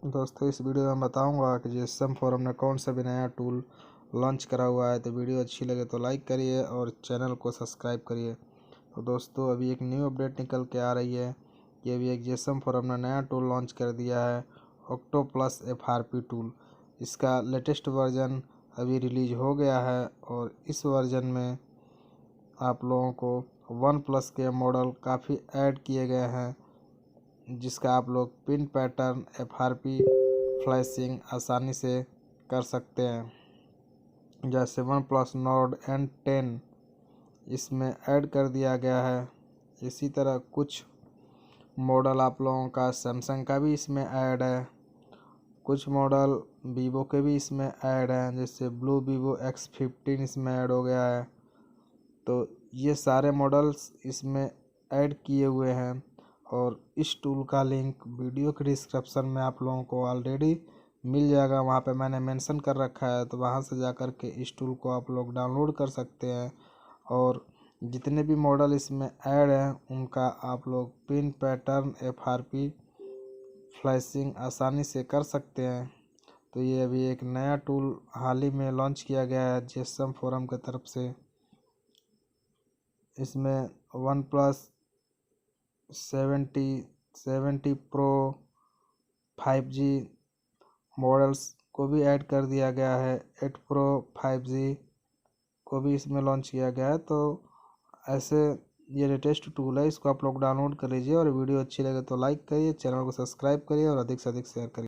दोस्तों इस वीडियो में बताऊंगा कि GSM फोरम ने कौन सा भी नया टूल लॉन्च करा हुआ है। तो वीडियो अच्छी लगे तो लाइक करिए और चैनल को सब्सक्राइब करिए। तो दोस्तों अभी एक न्यू अपडेट निकल के आ रही है कि अभी एक GSM फोरम ने नया टूल लॉन्च कर दिया है, Octoplus FRP टूल। इसका लेटेस्ट वर्जन अभी रिलीज हो गया है और इस वर्जन में आप लोगों को OnePlus के मॉडल काफ़ी ऐड किए गए हैं, जिसका आप लोग पिन पैटर्न FRP फ्लैशिंग आसानी से कर सकते हैं। जैसे OnePlus Nord N10 इसमें ऐड कर दिया गया है। इसी तरह कुछ मॉडल आप लोगों का सैमसंग का भी इसमें ऐड है, कुछ मॉडल वीवो के भी इसमें ऐड हैं, जैसे BLU Vivo X15 इसमें ऐड हो गया है। तो ये सारे मॉडल्स इसमें ऐड किए हुए हैं और इस टूल का लिंक वीडियो के डिस्क्रिप्शन में आप लोगों को ऑलरेडी मिल जाएगा। वहाँ पे मैंने मेंशन कर रखा है, तो वहाँ से जा कर के इस टूल को आप लोग डाउनलोड कर सकते हैं और जितने भी मॉडल इसमें ऐड हैं उनका आप लोग पिन पैटर्न FRP फ्लैशिंग आसानी से कर सकते हैं। तो ये अभी एक नया टूल हाल ही में लॉन्च किया गया है GSM फोरम की तरफ से। इसमें OnePlus 70 Pro 5G मॉडल्स को भी ऐड कर दिया गया है, 8 Pro 5G को भी इसमें लॉन्च किया गया है। तो ऐसे ये लेटेस्ट टूल है, इसको आप लोग डाउनलोड कर लीजिए और वीडियो अच्छी लगे तो लाइक करिए, चैनल को सब्सक्राइब करिए और अधिक से अधिक शेयर करिए।